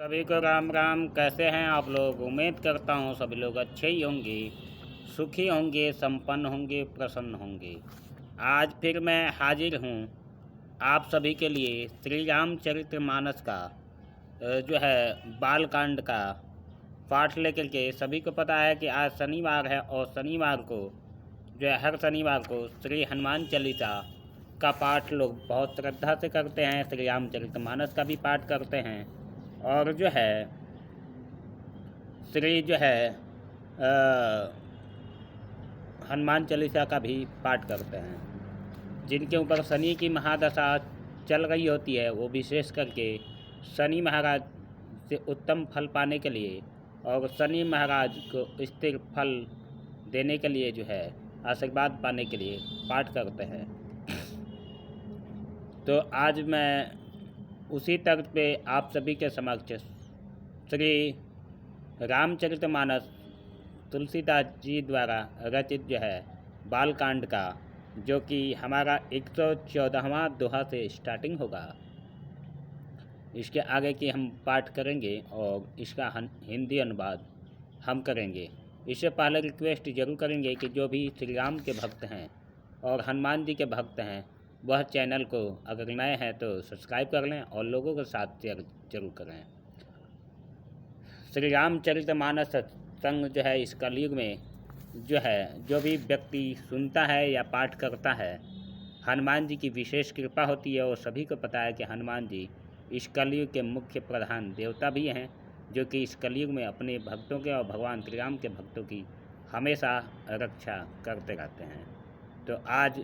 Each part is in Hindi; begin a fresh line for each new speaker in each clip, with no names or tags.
सभी को राम राम। कैसे हैं आप लोग? उम्मीद करता हूँ सभी लोग अच्छे ही होंगे, सुखी होंगे, संपन्न होंगे, प्रसन्न होंगे। आज फिर मैं हाजिर हूँ आप सभी के लिए श्री रामचरितमानस का जो है बालकांड का पाठ लेकर के। सभी को पता है कि आज शनिवार है और शनिवार को जो है हर शनिवार को श्री हनुमान चालीसा का पाठ लोग बहुत श्रद्धा से करते हैं। श्री रामचरितमानस का भी पाठ करते हैं और जो है श्री जो है हनुमान चालीसा का भी पाठ करते हैं। जिनके ऊपर शनि की महादशा चल रही होती है वो विशेष करके शनि महाराज से उत्तम फल पाने के लिए और शनि महाराज को स्थिर फल देने के लिए जो है आशीर्वाद पाने के लिए पाठ करते हैं। तो आज मैं उसी तर्ज पे आप सभी के समक्ष श्री रामचरितमानस तुलसीदास जी द्वारा रचित जो है बालकांड का, जो कि हमारा 114वां दोहा से स्टार्टिंग होगा, इसके आगे की हम पाठ करेंगे और इसका हिंदी अनुवाद हम करेंगे। इससे पहले रिक्वेस्ट जरूर करेंगे कि जो भी श्री राम के भक्त हैं और हनुमान जी के भक्त हैं वह चैनल को अगर नए हैं तो सब्सक्राइब कर लें और लोगों के साथ शेयर जरूर करें। श्री रामचरितमानस सत्संग जो है इस कलयुग में जो है जो भी व्यक्ति सुनता है या पाठ करता है, हनुमान जी की विशेष कृपा होती है। और सभी को पता है कि हनुमान जी इस कलयुग के मुख्य प्रधान देवता भी हैं, जो कि इस कलयुग में अपने भक्तों के और भगवान श्री राम के भक्तों की हमेशा रक्षा करते रहते हैं। तो आज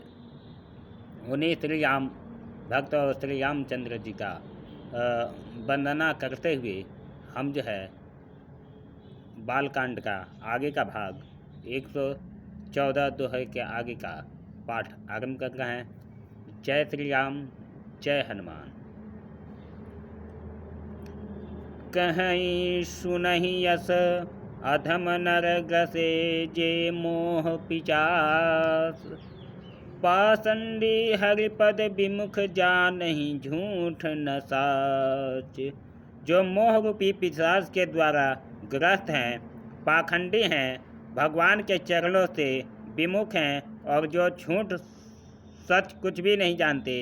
उन्हीं श्री राम भक्त और श्री रामचंद्र जी का वंदना करते हुए हम जो है बालकांड का आगे का भाग 114 दोहे के आगे का पाठ आरंभ कर रहे हैं। जय श्री राम, जय हनुमान। कहीं सुनहि यस अधम नर ग्रसे जे मोह पिचास, पाषंडी हरिपद विमुख जानहि झूठ न साच। जो मोह रूपी पिशाच के द्वारा ग्रस्त हैं, पाखंडी हैं, भगवान के चरणों से विमुख हैं और जो झूठ सच कुछ भी नहीं जानते,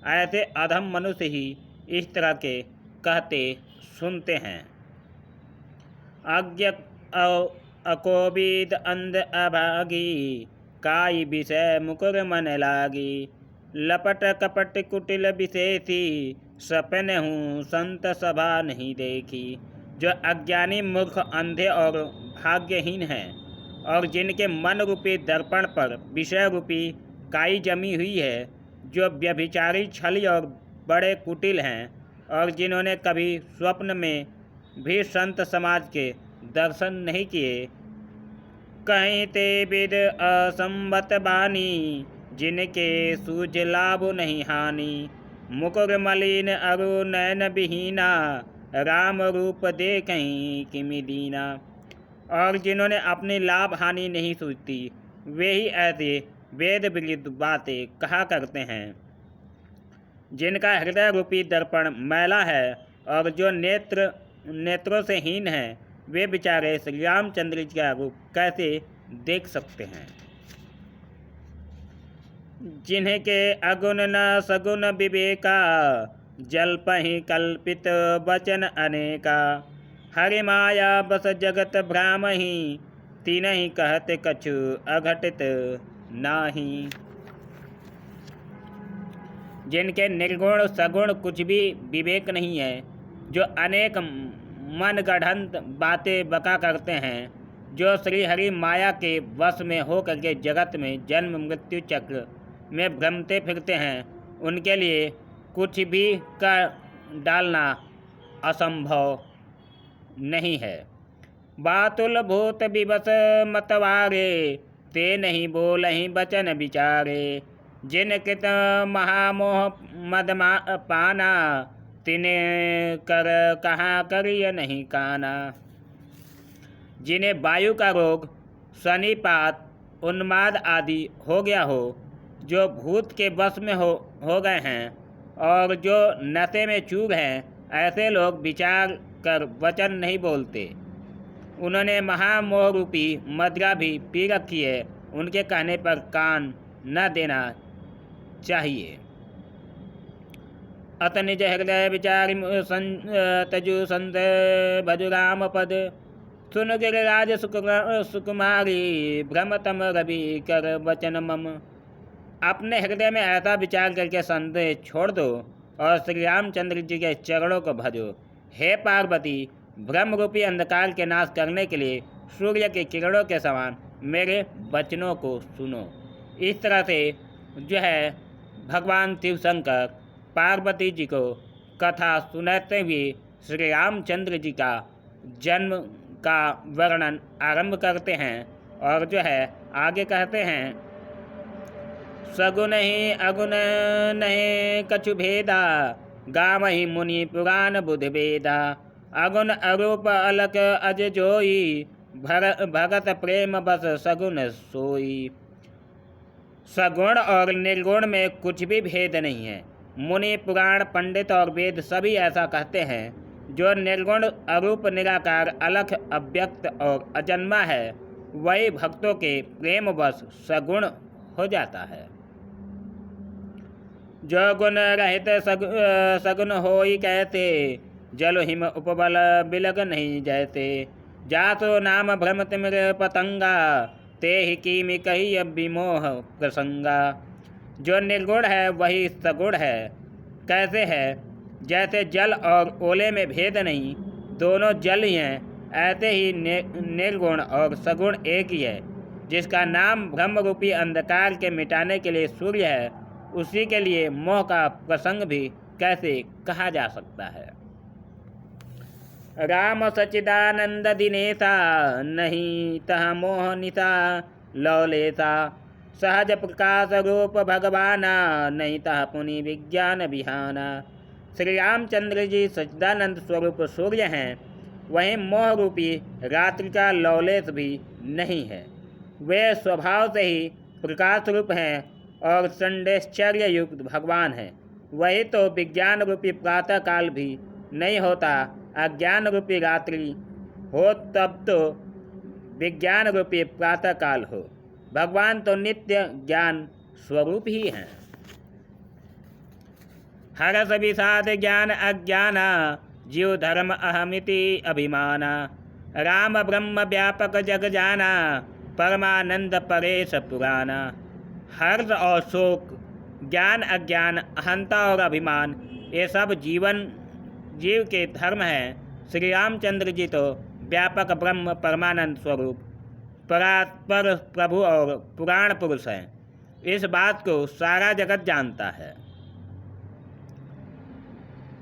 ऐसे अधम मनुष्य ही इस तरह के कहते सुनते हैं। अज्ञ अकोविद अंध अभागी, काई विषय मुकुर मन लागी। लपट कपट कुटिल विशेषी, सपन हूँ संत सभा नहीं देखी। जो अज्ञानी मूर्ख अंधे और भाग्यहीन हैं और जिनके मन रूपी दर्पण पर विषय रूपी काई जमी हुई है, जो व्यभिचारी छली और बड़े कुटिल हैं और जिन्होंने कभी स्वप्न में भी संत समाज के दर्शन नहीं किए। कहीं ते विद असंबत बानी, जिनके सूझ लाभ नहीं हानि। मुकुर मलिन अरु नयन विहीना, राम रूप देखहीं किमि दीना। और जिन्होंने अपनी लाभ हानि नहीं सूझती, वे ही ऐसे वेद विरुद्ध बातें कहा करते हैं। जिनका हृदय रूपी दर्पण मैला है और जो नेत्रों से हीन है, वे बेचारे श्री रामचंद्र जी का रूप कैसे देख सकते हैं। जिन्हें के अगुण न सगुण विवेका, जल्पहि कल्पित वचन अनेका। हरि माया बस जगत भ्रामहि, तीनहि कहत कछु अघटित नाही। जिनके निर्गुण सगुण कुछ भी विवेक नहीं है, जो अनेक मन गढ़ंत बातें बका करते हैं, जो श्री हरि माया के वश में हो करके जगत में जन्म मृत्यु चक्र में भ्रमते फिरते हैं, उनके लिए कुछ भी कर डालना असंभव नहीं है। बातुल भूत विवश मतवारे, ते नहीं बोलहि वचन विचारे। जिन कृत महामोह मदमा पाना, तिन्हें कर कहाँ करिय नहीं काना। जिन्हें वायु का रोग, शनिपात, उन्माद आदि हो गया हो, जो भूत के वश में हो गए हैं और जो नशे में चूर हैं, ऐसे लोग विचार कर वचन नहीं बोलते। उन्होंने महामोह रूपी मदिरा भी पी रखी है, उनके कहने पर कान न देना चाहिए। अत निज हृदय विचार तजु संत भजु राम पद, सुन गिरिराज सुकुमारी भ्रमतम रवि कर वचन मम। अपने हृदय में ऐसा विचार करके संदेह छोड़ दो और श्री रामचंद्र जी के चरणों को भजो। हे पार्वती, ब्रह्म रूपी अंधकार के नाश करने के लिए सूर्य के किरणों के समान मेरे वचनों को सुनो। इस तरह से जो है भगवान शिव शंकर पार्वती जी को कथा सुनाते हुए श्री रामचंद्र जी का जन्म का वर्णन आरंभ करते हैं और जो है आगे कहते हैं, सगुन ही अगुण नहीं कछु भेदा, गावहि मुनि पुराण बुध वेदा। अगुण अरूप अलक अज जोई, भगत प्रेम बस सगुन सोई। सगुण और निर्गुण में कुछ भी भेद नहीं है। मुनि पुराण पंडित और वेद सभी ऐसा कहते हैं। जो निर्गुण अरूप निराकार अलख अव्यक्त और अजन्मा है, वही भक्तों के प्रेम बस सगुण हो जाता है। जो गुण रहित सगुन होई कहते, जल हिम उपबल बिलग नहीं जैते। जातो नाम भ्रम तिमिर पतंगा, ते ही कीमि कही विमोह प्रसंगा। जो निर्गुण है वही सगुण है। कैसे है? जैसे जल और ओले में भेद नहीं, दोनों जल ही हैं, ऐसे ही निर्गुण और सगुण एक ही है। जिसका नाम ब्रह्म रूपी अंधकार के मिटाने के लिए सूर्य है, उसी के लिए मोह का प्रसंग भी कैसे कहा जा सकता है। राम सच्चिदानंद दिनेशा, नहीं तह मोह निशा लौलेसा। सहज प्रकाश रूप भगवाना, नहीं तह पुनि विज्ञान बिहाना। श्री रामचंद्र जी सच्चिदानंद स्वरूप सूर्य हैं, वहीं मोह रूपी रात्रि का लौलेस भी नहीं है। वे स्वभाव से ही प्रकाश रूप हैं और संडेश्चर्य युक्त भगवान हैं। वही तो विज्ञान रूपी प्रातः काल भी नहीं होता। अज्ञान रूपी रात्रि हो तब तो विज्ञान रूपी प्रातः काल हो। भगवान तो नित्य ज्ञान स्वरूप ही हैं। हरस विषाद ज्ञान अज्ञाना, जीव धर्म अहमिति अभिमाना। राम ब्रह्म व्यापक जग जाना, परमानंद परेश पुराना। हर्ष और शोक, ज्ञान अज्ञान, अहंता और अभिमान, ये सब जीव के धर्म हैं। श्री रामचंद्र जी तो व्यापक ब्रह्म परमानंद स्वरूप परात्पर प्रभु और पुराण पुरुष हैं। इस बात को सारा जगत जानता है।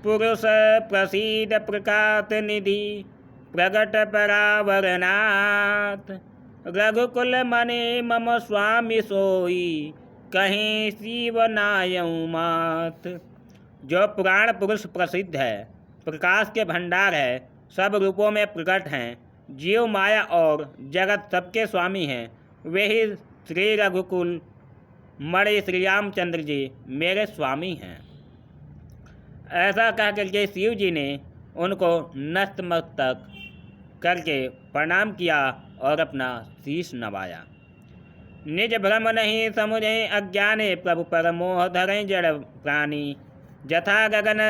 पुरुष प्रसीद प्रकाश निधि, प्रगट परावरनाथ। रघुकुल मने मम स्वामी सोई, कहीं शिव नायऊ मात। जो पुराण पुरुष प्रसिद्ध है, प्रकाश के भंडार है, सब रूपों में प्रकट हैं, जीव माया और जगत सबके स्वामी हैं, वे ही श्री रघुकुल मणि श्री रामचंद्र जी मेरे स्वामी हैं। ऐसा कह करके शिव जी ने उनको नतमस्तक करके प्रणाम किया और अपना शीश नवाया। निज भ्रम नहीं समुझे अज्ञाने, प्रभु पर मोह धरें जड़ प्राणी। जथा गगन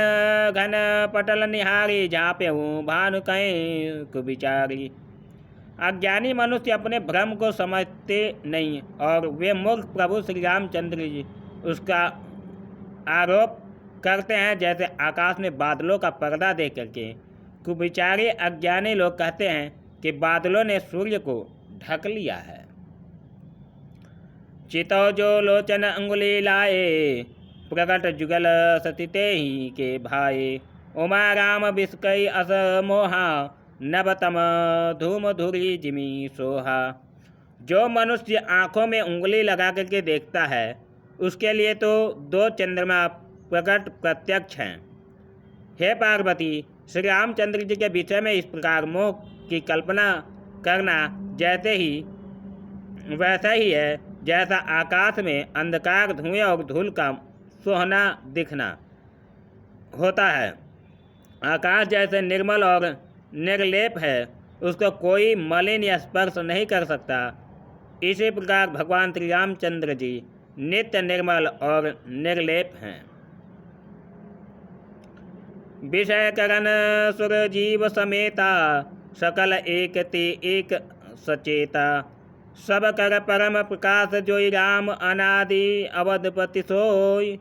घन पटल निहारी, झाँपे हूँ भानु कहें कुविचारी। अज्ञानी मनुष्य अपने भ्रम को समझते नहीं और वे मूर्ख प्रभु श्री रामचंद्र जी उसका आरोप करते हैं। जैसे आकाश में बादलों का पर्दा देख करके कुविचारी अज्ञानी लोग कहते हैं कि बादलों ने सूर्य को ढक लिया है। चितो जो लोचन अंगुली लाए, प्रकट जुगल सतिते ही के भाए। उमा राम बिस्कई अस मोहा, नवतम धूम धुरी जिमी सोहा। जो मनुष्य आँखों में उंगली लगा करके देखता है, उसके लिए तो दो चंद्रमा प्रकट प्रत्यक्ष हैं। हे पार्वती, श्री रामचंद्र जी के विषय में इस प्रकार मोह की कल्पना करना वैसा ही है जैसा आकाश में अंधकार, धुएं और धूल का सोहना दिखना होता है। आकाश जैसे निर्मल और निर्लेप है, उसको कोई मलिन या स्पर्श नहीं कर सकता। इसी प्रकार भगवान श्री रामचंद्र जी नित्य निर्मल और निर्लेप हैं। विषय करण सुर जीव समेता, सकल एक ते एक सचेता। सब कर परम प्रकाश जोई, राम अनादि अवधपति सोई।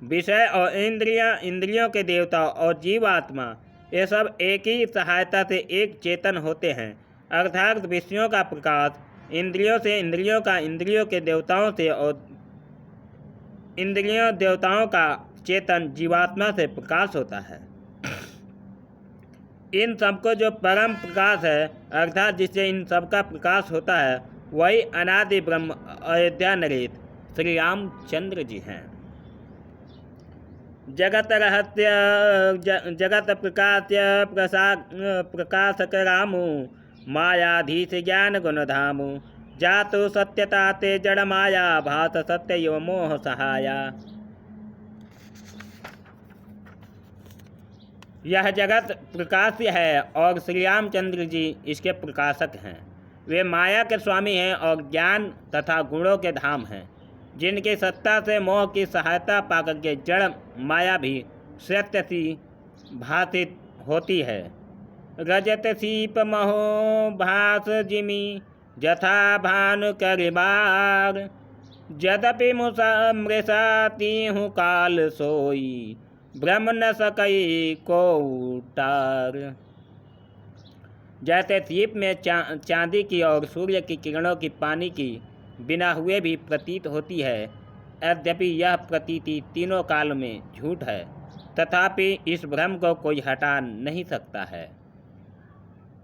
विषय और इंद्रियों के देवता और जीवात्मा, ये सब एक ही सहायता से एक चेतन होते हैं। अर्थात विषयों का प्रकाश इंद्रियों से, इंद्रियों का इंद्रियों के देवताओं से, और इंद्रियों देवताओं का चेतन जीवात्मा से प्रकाश होता है। इन सबको जो परम प्रकाश है, अर्थात जिससे इन सबका प्रकाश होता है, वही अनादि ब्रह्म अयोध्या नरेश श्री रामचंद्र जी हैं। जगत रहस्य जगत प्रकाश्य प्रकाशक रामु, मायाधीश ज्ञान गुण धामु। जातु सत्यता ते जड़ माया, भात सत्य यो मोह सहाया। यह जगत प्रकाश्य है और श्री रामचंद्र जी इसके प्रकाशक हैं। वे माया के स्वामी हैं और ज्ञान तथा गुणों के धाम हैं, जिनकी सत्ता से मोह की सहायता पाकर के जड़ माया भी सत्य सी भाषित होती है। रजत सीप महो भास जिमी, जथा भानु करिबार। यद्यपि मृषाती हूँ काल सोई, ब्रह्म न सकई को उतार। जैसे सीप में चांदी की और सूर्य की किरणों की पानी की बिना हुए भी प्रतीत होती है, यद्यपि यह प्रतीति तीनों काल में झूठ है, तथापि इस भ्रम को कोई हटा नहीं सकता है।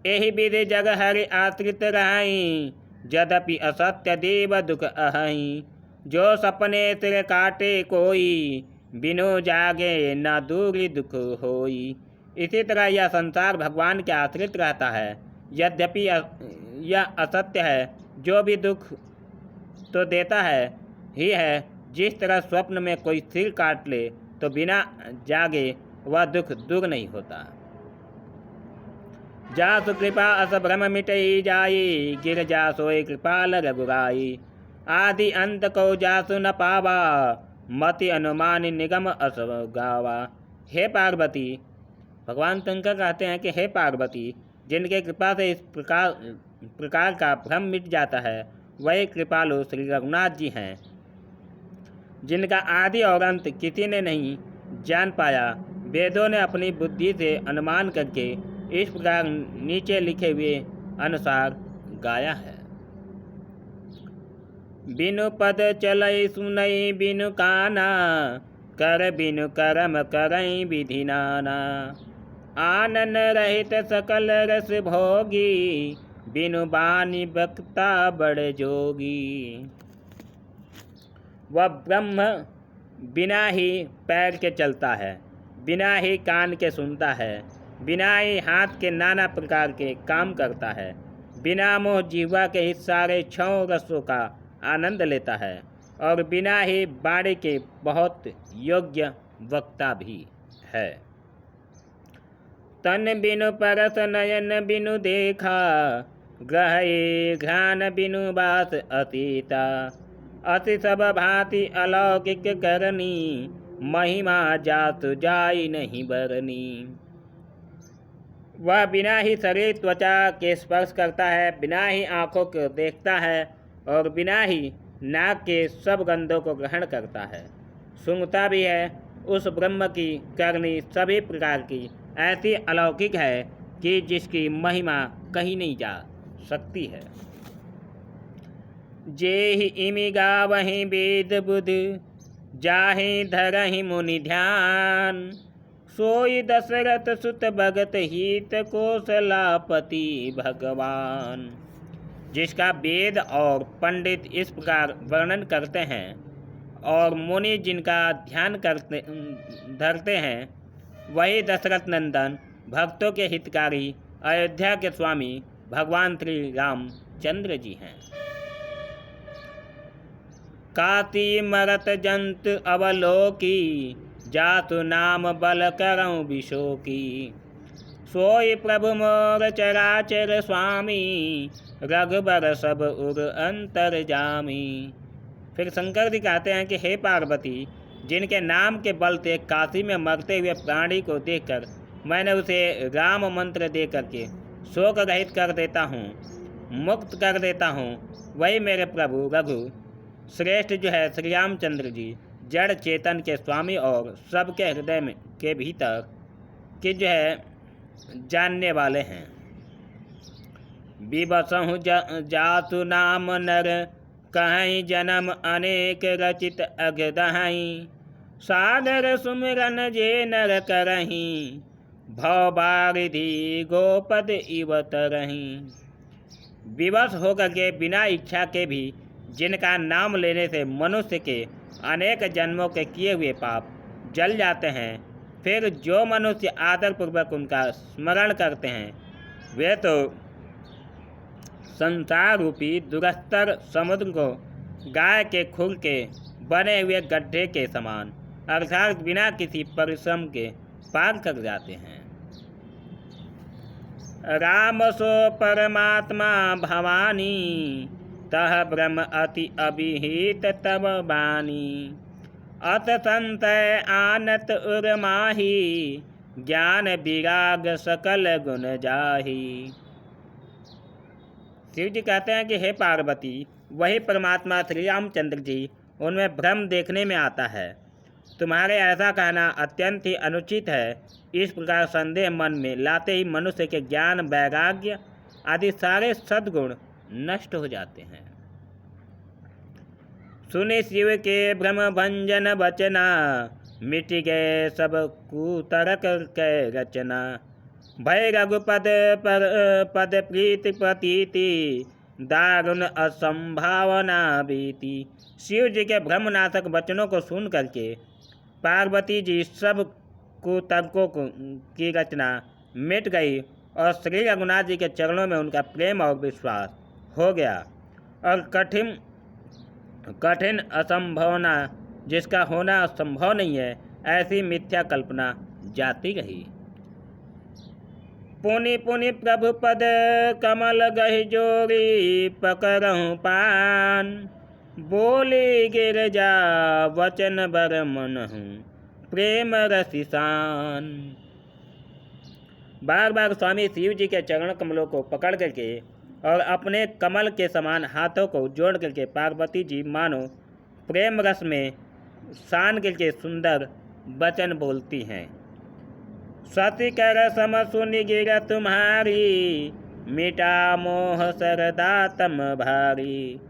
यही विधि जग हरि आश्रित रहाई, यद्यपि असत्य देव दुख अहई। जो सपने सिर काटे कोई, बिनु जागे न दूरी दुख होई। इसी तरह यह संसार भगवान के आश्रित रहता है, यद्यपि यह असत्य है। जो भी दुख तो देता है ही है। जिस तरह स्वप्न में कोई सिर काट ले तो बिना जागे वह दुख दूर नहीं होता। जासु कृपा अस भ्रम मिटई जाई, गिर जा सोई कृपाल रघुराई। आदि अंत को जासु न पावा, मति अनुमान निगम अस गावा। हे पार्वती, भगवान शंकर कहते हैं कि हे पार्वती, जिनके कृपा से इस प्रकार का भ्रम मिट जाता है, वही कृपालु श्री रघुनाथ जी हैं, जिनका आदि और अंत किसी ने नहीं जान पाया। वेदों ने अपनी बुद्धि से अनुमान करके इस प्रकार नीचे लिखे हुए अनुसार गाया है। बिनु पद चलई सुनई बिनु काना, कर बिनु करम करई विधि नाना। आनन रहित सकल रस भोगी, बिनु बानी बक्ता बड़ जोगी। वह ब्रह्म बिना ही पैर के चलता है, बिना ही कान के सुनता है, बिना ही हाथ के नाना प्रकार के काम करता है, बिना मोह जीवा के इस सारे छह रसों का आनंद लेता है, और बिना ही बाणी के बहुत योग्य वक्ता भी है। तन बिनु परस नयन बिनु देखा, ग्रहे घ्राण बिनु बास अतीता। अति सब भांति अलौकिक करनी, महिमा जातु जाई नहीं बरनी। वह बिना ही शरीर त्वचा के स्पर्श करता है, बिना ही आँखों को देखता है, और बिना ही नाक के सब गंधों को ग्रहण करता है, सूंघता भी है। उस ब्रह्म की करनी सभी प्रकार की ऐसी अलौकिक है कि जिसकी महिमा कहीं नहीं जा सकती है। जेहि इमि गावहि वेद बुध, जाहि धरहि मुनि ध्यान। सोई दशरथ सुत भगत हित, कौशलापति भगवान। जिसका वेद और पंडित इस प्रकार वर्णन करते हैं, और मुनि जिनका ध्यान धरते हैं, वही दशरथ नंदन भक्तों के हितकारी अयोध्या के स्वामी भगवान श्री रामचंद्र जी हैं। काती मरत जंत अवलोकी, जातु नाम बल करऊँ विशो की। सोई प्रभु मोर चराचर स्वामी, रघुबर सब उर अंतर जामी। फिर शंकर जी कहते हैं कि हे पार्वती, जिनके नाम के बल से काशी में मरते हुए प्राणी को देखकर मैंने उसे राम मंत्र दे करके शोक रहित कर देता हूँ, मुक्त कर देता हूँ, वही मेरे प्रभु रघु श्रेष्ठ जो है श्री रामचंद्र जी जड़ चेतन के स्वामी और सबके हृदय में के भीतर के जो है जानने वाले हैं। विवसहु जातु नाम नर, कहीं जन्म अनेक रचित अगदहीं। सादर सुमिरन जे नर करहीं, भव बारिधि गोपद इव तरहीं। विवश होकर के बिना इच्छा के भी जिनका नाम लेने से मनुष्य के अनेक जन्मों के किए हुए पाप जल जाते हैं, फिर जो मनुष्य आदरपूर्वक उनका स्मरण करते हैं वे तो संसार रूपी दुरस्तर समुद्र को गाय के खुर के बने हुए गड्ढे के समान अर्थात बिना किसी परिश्रम के पार कर जाते हैं। राम सो परमात्मा भवानी, तह ब्रह्म अति अभिहित तब बानी। अत संतय आनत उर्माही, ज्ञान विराग सकल गुण जाही। शिव जी कहते हैं कि हे पार्वती, वही परमात्मा श्री रामचंद्र जी, उनमें भ्रम देखने में आता है। तुम्हारे ऐसा कहना अत्यंत ही अनुचित है। इस प्रकार संदेह मन में लाते ही मनुष्य के ज्ञान वैराग्य आदि सारे सद्गुण नष्ट हो जाते हैं। सुने शिव के भ्रम भंजन वचना, मिट गए सब कुतर्क के रचना। भय रघुपद पर पद प्रीति प्रतीति, दारुण असंभावना बीती। शिव जी के भ्रमनाशक वचनों को सुन करके पार्वती जी सब कुतर्कों की रचना मिट गई और श्री रघुनाथ जी के चरणों में उनका प्रेम और विश्वास हो गया और कठिन असंभावना जिसका होना संभव नहीं है, ऐसी मिथ्या कल्पना जाती रही। पुनि पुनि प्रभु पद कमल गहि जोरी, पकड़हु पान। बोले गिरजा वचन बर मनहु, प्रेम रसिसान। बार बार स्वामी शिव जी के चरण कमलों को पकड़ करके और अपने कमल के समान हाथों को जोड़ करके पार्वती जी मानो प्रेम रस में सान करके सुंदर वचन बोलती हैं। सती कर सम सुनि गिर तुम्हारी, मिटा मोह सरदा तम भारी।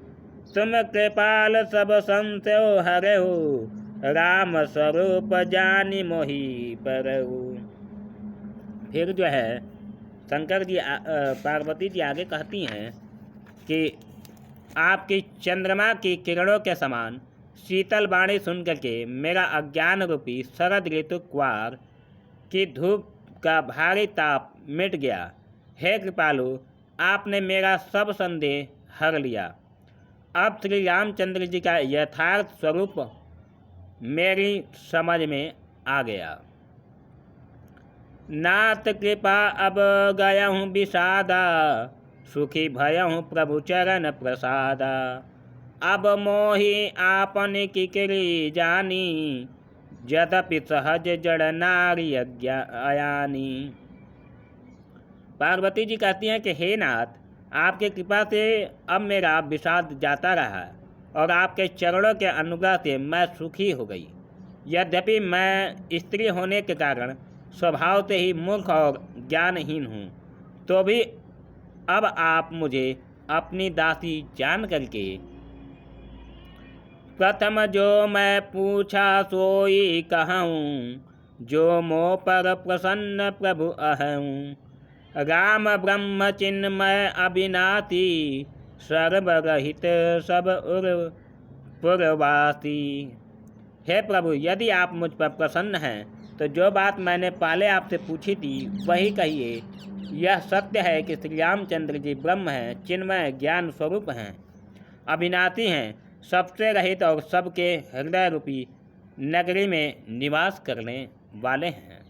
तुम कृपाल सब संशय हरहु, राम स्वरूप जानी मोहि परहु। फिर जो है शंकर जी पार्वती जी आगे कहती हैं कि आपकी चंद्रमा की किरणों के समान शीतल वाणी सुन करके मेरा अज्ञान रूपी शरद ऋतु क्वार की धूप का भारी ताप मिट गया। हे कृपालु, आपने मेरा सब संदेह हर लिया। अब श्री रामचंद्र जी का यथार्थ स्वरूप मेरी समझ में आ गया। नाथ कृपा अब गया हूँ विषादा, सुखी भय हूँ प्रभु चरण प्रसादा। अब मोहि आपन किकरी जानी, यद्यपि सहज जड़ नारी अयानी। पार्वती जी कहती हैं कि हे नाथ, आपके कृपा से अब मेरा विषाद जाता रहा और आपके चरणों के अनुग्रह से मैं सुखी हो गई। यद्यपि मैं स्त्री होने के कारण स्वभाव से ही मूर्ख और ज्ञानहीन हूँ, तो भी अब आप मुझे अपनी दासी जान करके प्रथम जो मैं पूछा सोई कहूँ, जो मोह पर प्रसन्न प्रभु अहूँ। राम ब्रह्म चिन्मय अविनाशी, सर्वरहित सब उर पुरवासी। हे प्रभु, यदि आप मुझ पर प्रसन्न हैं तो जो बात मैंने पहले आपसे पूछी थी वही कहिए। यह सत्य है कि श्री रामचंद्र जी ब्रह्म हैं, चिन्मय ज्ञान स्वरूप हैं, अविनाशी हैं, सबसे रहित और सबके हृदय रूपी नगरी में निवास करने वाले हैं।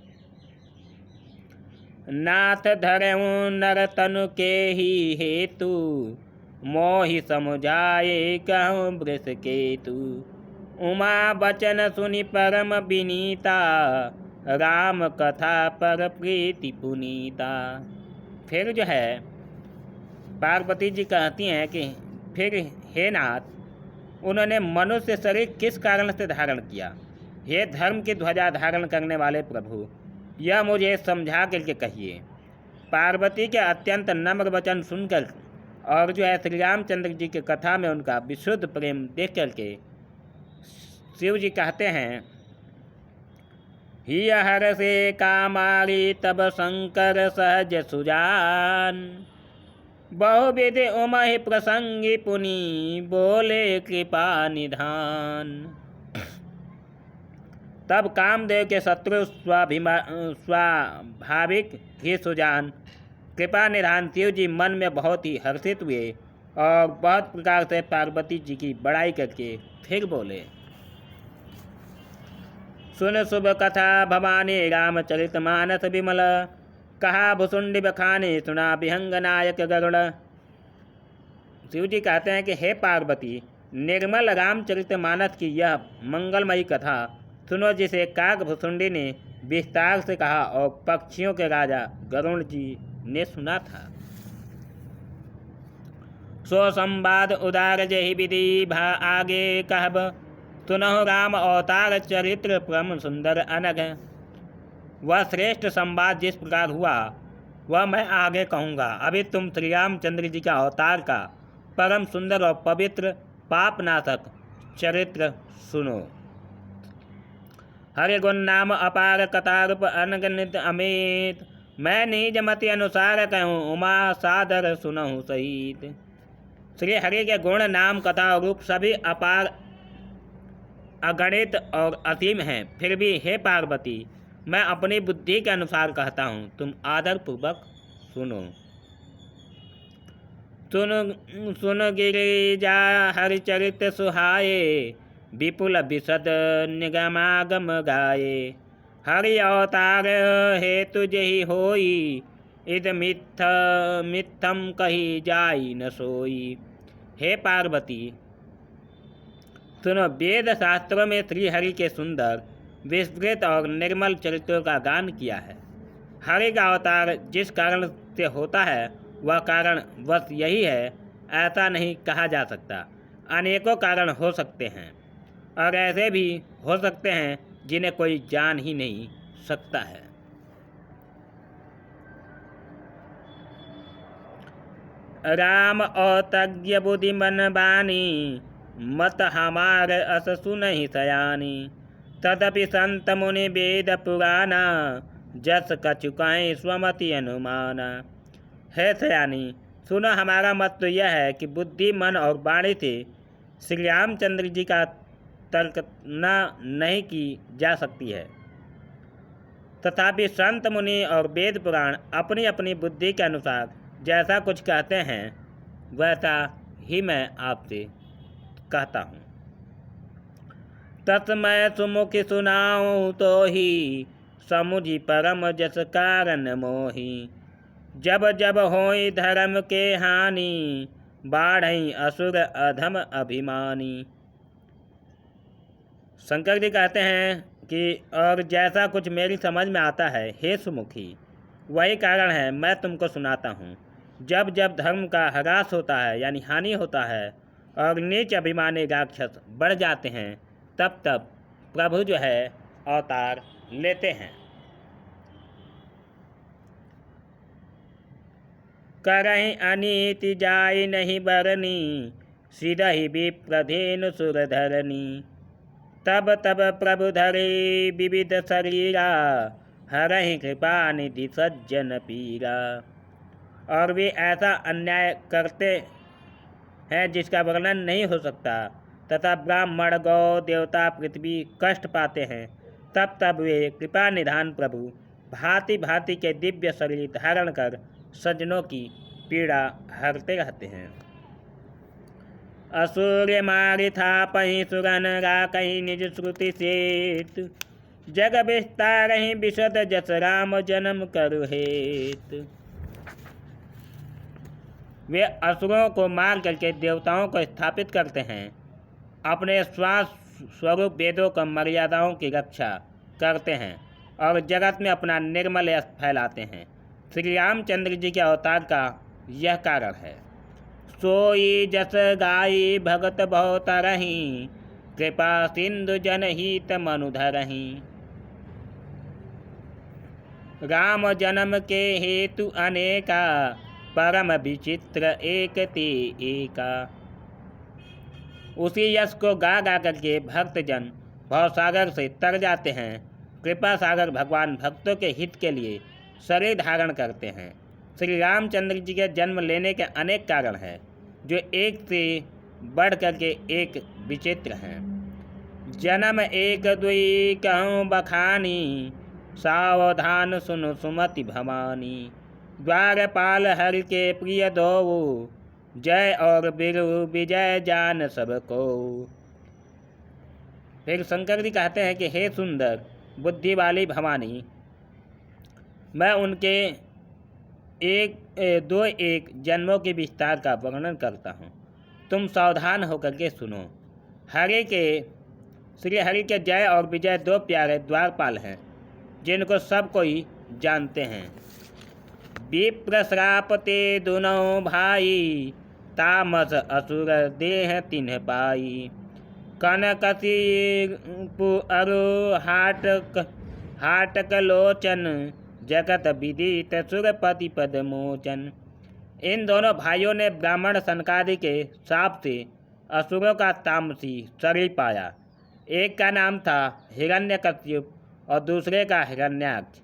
नाथ धरऊँ नर तनु के ही हेतु, मोहि समुझाए कहूँ वृष केतु। उमा बचन सुनि परम विनीता, राम कथा पर प्रीति पुनीता। फिर जो है पार्वती जी कहती हैं कि फिर हे नाथ, उन्होंने मनुष्य शरीर किस कारण से धारण किया? हे धर्म की ध्वजा धारण करने वाले प्रभु, यह मुझे समझा करके कहिए। पार्वती के अत्यंत नम्र वचन सुनकर और जो है श्री रामचंद्र जी की कथा में उनका विशुद्ध प्रेम देख करके शिव जी कहते हैं, हिय हर से कामारी तब शंकर सहज सुजान, बहुविध उमहि प्रसंगी पुनि बोले कृपा निधान। तब कामदेव के शत्रु स्वाभाविक ही सुजान कृपा निधान शिव जी मन में बहुत ही हर्षित हुए और बहुत प्रकार से पार्वती जी की बड़ाई करके फिर बोले, सुन शुभ कथा भवानी रामचरित मानस विमल, कहा भुसुंडी बखाने सुना विहंग नायक गरुड़। शिव जी कहते हैं कि हे पार्वती, निर्मल रामचरित मानस की यह मंगलमयी कथा सुनो, जिसे काग भुसुंडी ने विस्तार से कहा और पक्षियों के राजा गरुड़ जी ने सुना था। सो संवाद उदार जहि विधि भा आगे कहब, सुनहु राम अवतार चरित्र परम सुंदर अनग। वह श्रेष्ठ संवाद जिस प्रकार हुआ वह मैं आगे कहूँगा। अभी तुम श्री रामचंद्र जी का अवतार का परम सुंदर और पवित्र पापनाशक चरित्र सुनो। हरि गुण नाम अपार कथारूप अनगनित अमित, मैं निज मति अनुसार कहूँ उमा सादर सुनहु सहित। श्री हरि के गुण नाम कथा और रूप सभी अपार अगणित और असीम हैं। फिर भी हे पार्वती, मैं अपनी बुद्धि के अनुसार कहता हूँ, तुम आदर पूर्वक सुनो। सुन गिरिजा हरिचरित सुहाये, विपुल विशद निगमागम गाये। हरि अवतार हेतु जेहि होई, इद मिथ्यम कही जाई न सोई। हे पार्वती, सुनो, वेद शास्त्रों में श्री हरि के सुंदर विस्तृत और निर्मल चरित्रों का गान किया है। हरि का अवतार जिस कारण से होता है वह कारण बस यही है, ऐसा नहीं कहा जा सकता। अनेकों कारण हो सकते हैं और ऐसे भी हो सकते हैं जिन्हें कोई जान ही नहीं सकता है। राम औतज्ञ बुद्धि मन बानी, मत हमार अस सुनहि सयानी। तदपि संत मुनि वेद पुराना, जस कछुकाएँ स्वमति अनुमाना। है सयानी, सुनो, हमारा मत तो यह है कि बुद्धि मन और वाणी से श्री रामचंद्र जी का तर्कना नहीं की जा सकती है। तथापि संत मुनि और वेद पुराण अपनी अपनी बुद्धि के अनुसार जैसा कुछ कहते हैं वैसा ही मैं आपसे कहता हूँ। तत्मय सुमुखि सुनाऊँ तो ही, समुझि परम जस कारण मोही। जब जब होई धर्म के हानि, बाढ़ई असुर अधम अभिमानी। शंकर जी कहते हैं कि और जैसा कुछ मेरी समझ में आता है हे सुमुखी, वही कारण है मैं तुमको सुनाता हूँ। जब जब धर्म का ह्रास होता है यानी हानि होता है और नीच अभिमानी राक्षस बढ़ जाते हैं, तब तब प्रभु जो है अवतार लेते हैं। करहि अनीति जाय नहीं बरनी, सिरहि विप्रधेनु सुरधरनी। तब तब प्रभु धरे विविध शरीरा, हरहि कृपा निधि सज्जन पीरा। और वे ऐसा अन्याय करते हैं जिसका वर्णन नहीं हो सकता, तथा ब्राह्मण गौ देवता पृथ्वी कष्ट पाते हैं। तब तब वे कृपा निधान प्रभु भांति भांति के दिव्य शरीर धारण कर सज्जनों की पीड़ा हरते रहते हैं। असुर मारि था पही सुरन राकहि निज श्रुति सेत। जग विस्तारहि विशद जस राम जन्म करु हेत। वे असुरों को मार करके देवताओं को स्थापित करते हैं, अपने श्वास स्वरूप वेदों की मर्यादाओं की रक्षा करते हैं और जगत में अपना निर्मल यश फैलाते हैं। श्री रामचंद्र जी के अवतार का यह कारण है। सोई जस गाई भगत बहुत रही, कृपा सिंधु जनहित मनुधरहि। राम जन्म के हेतु अनेका, परम विचित्र एक ते एका। उसी यश को गा गा करके भक्तजन भवसागर से तर जाते हैं। कृपा सागर भगवान भक्तों के हित के लिए शरीर धारण करते हैं। श्री रामचंद्र जी के जन्म लेने के अनेक कारण हैं, जो एक से बढ़ करके एक विचित्र हैं। जन्म एक दुई कहूँ बखानी, सावधान सुन सुमति भवानी। द्वारपाल हरि के प्रिय दो, जय और बिरु विजय जान सबको। फिर शंकर जी कहते हैं कि हे सुंदर बुद्धि वाली भवानी, मैं उनके दो एक जन्मों के विस्तार का वर्णन करता हूँ, तुम सावधान होकर के सुनो। श्री हरि के जय और विजय दो प्यारे द्वारपाल हैं, जिनको सब कोई जानते हैं। विप्र श्राप ते दोनों भाई, तामस असुर देह तिन्ह पाई। कनकसिपु अरु हाटक लोचन, जगत विदित सुरपति पद मोचन। इन दोनों भाइयों ने ब्राह्मण सनकादि के शाप से असुरों का तामसी शरीर पाया। एक का नाम था हिरण्यकश्यप और दूसरे का हिरण्याक्ष।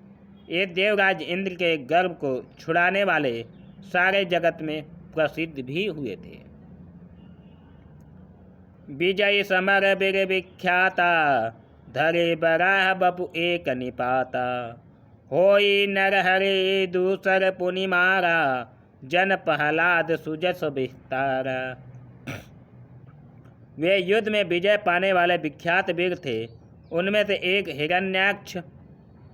ये देवराज इंद्र के गर्भ को छुड़ाने वाले सारे जगत में प्रसिद्ध भी हुए थे। विजय समर बिर विख्याता, धरे बराह बपु एक निपाता। होई नर हरे दूसर पुनि मारा, जन प्रहलाद सुजस विस्तारा। वे युद्ध में विजय पाने वाले विख्यात वीर थे। उनमें से एक हिरण्याक्ष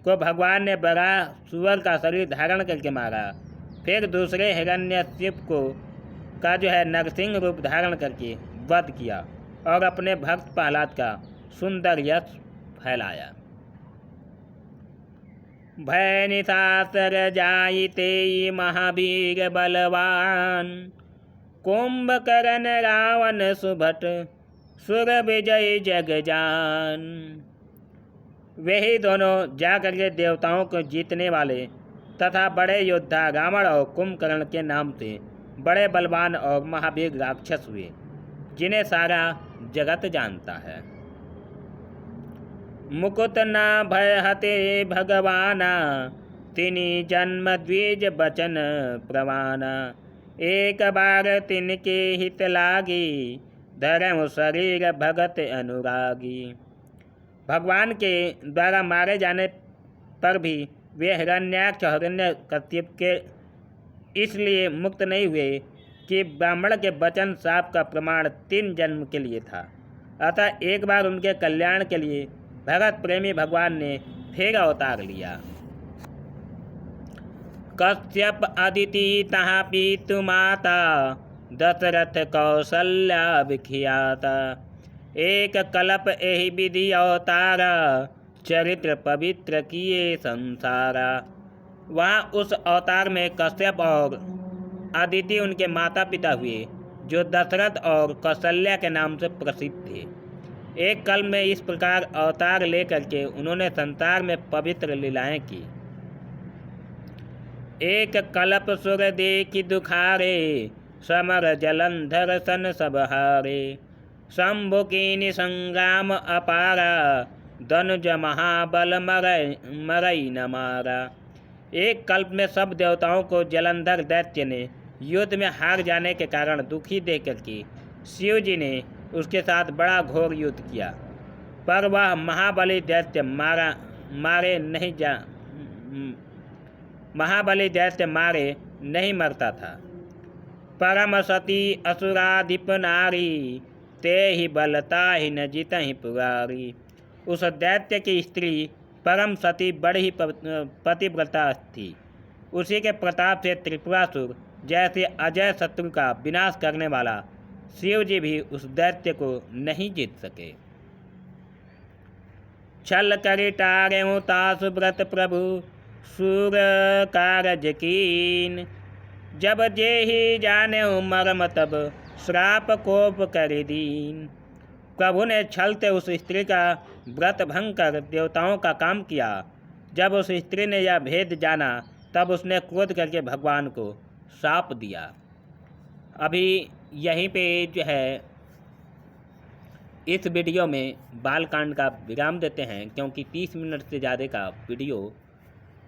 को भगवान ने बराह सुअर का शरीर धारण करके मारा। फिर दूसरे हिरण्यकश्यप का नरसिंह रूप धारण करके वध किया और अपने भक्त प्रहलाद का सुंदर यश फैलाया। भय निशाचर जाइते महावीर बलवान, कुंभकर्ण रावण सुभट सुर विजय जग जान। वही दोनों जाकर के देवताओं को जीतने वाले तथा बड़े योद्धा रावण और कुंभकर्ण के नाम से बड़े बलवान और महावीर राक्षस हुए, जिन्हें सारा जगत जानता है। मुकुट न भय हते भगवाना, तिनि जन्म द्विज बचन प्रवाना। एक बार तिनके हित लागी, धर्म शरीर भगत अनुरागी। भगवान के द्वारा मारे जाने पर भी वे हिरण्याक्ष और हिरण्यकश्यप के इसलिए मुक्त नहीं हुए कि ब्राह्मण के वचन शाप का प्रमाण 3 जन्म के लिए था। अतः एक बार उनके कल्याण के लिए भगत प्रेमी भगवान ने फिर अवतार लिया। कश्यप अदिति तहाँ पीतु माता, दशरथ कौशल्या विख्याता। एक कल्प एहि विधि अवतारा, चरित्र पवित्र किए संसारा। वहाँ उस अवतार में कश्यप और अदिति उनके माता पिता हुए, जो दशरथ और कौशल्या के नाम से प्रसिद्ध थे। एक कल्प में इस प्रकार अवतार लेकर के उन्होंने संसार में पवित्र लीलाएं की। एक कल्प सुर देखि दुखारे, समर जलंधर सन सब हारे। शंभु कीनि संग्राम अपारा, धनुज महाबल मरई न मारा। एक कल्प में सब देवताओं को जलंधर दैत्य ने युद्ध में हार जाने के कारण दुखी देख करके शिव जी ने उसके साथ बड़ा घोर युद्ध किया, पर वह महाबली दैत्य मारे नहीं मरता था। परम सती असुराधिप नारी, ते ही बलता ही न जितहि पुरारी। उस दैत्य की स्त्री परम सती बड़ी पतिव्रता थी। उसी के प्रताप से त्रिपुरासुर जैसे अजय शत्रु का विनाश करने वाला शिव जी भी उस दैत्य को नहीं जीत सके। छल करि टारेउ तासु व्रत प्रभु, सूर कारज कीन। जब जे ही जानेउ मर्म तब, श्राप कोप करि दीन। प्रभु ने छल से उस स्त्री का व्रत भंग कर देवताओं का काम किया। जब उस स्त्री ने यह भेद जाना तब उसने क्रोध करके भगवान को शाप दिया। अभी यहीं पे जो है इस वीडियो में बालकांड का विराम देते हैं, क्योंकि 30 मिनट से ज़्यादा का वीडियो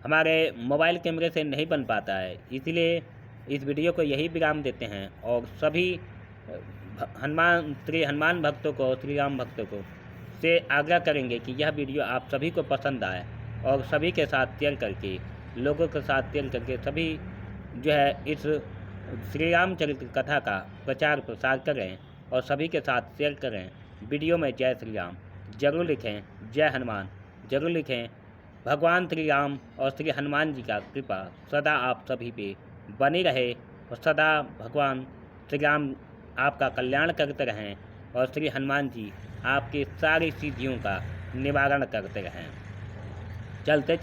हमारे मोबाइल कैमरे से नहीं बन पाता है। इसलिए इस वीडियो को यही विराम देते हैं और सभी श्री हनुमान भक्तों को, श्री राम भक्तों को से आग्रह करेंगे कि यह वीडियो आप सभी को पसंद आए और सभी के साथ शेयर करके, लोगों के साथ शेयर करके सभी जो है इस श्री रामचरित्र कथा का प्रचार प्रसार करें और सभी के साथ शेयर करें। वीडियो में जय श्री राम जरूर लिखें, जय हनुमान जरूर लिखें। भगवान श्री राम और श्री हनुमान जी का कृपा सदा आप सभी पे बनी रहे और सदा भगवान श्री राम आपका कल्याण करते रहें और श्री हनुमान जी आपकी सारी सिद्धियों का निवारण करते रहें। चलते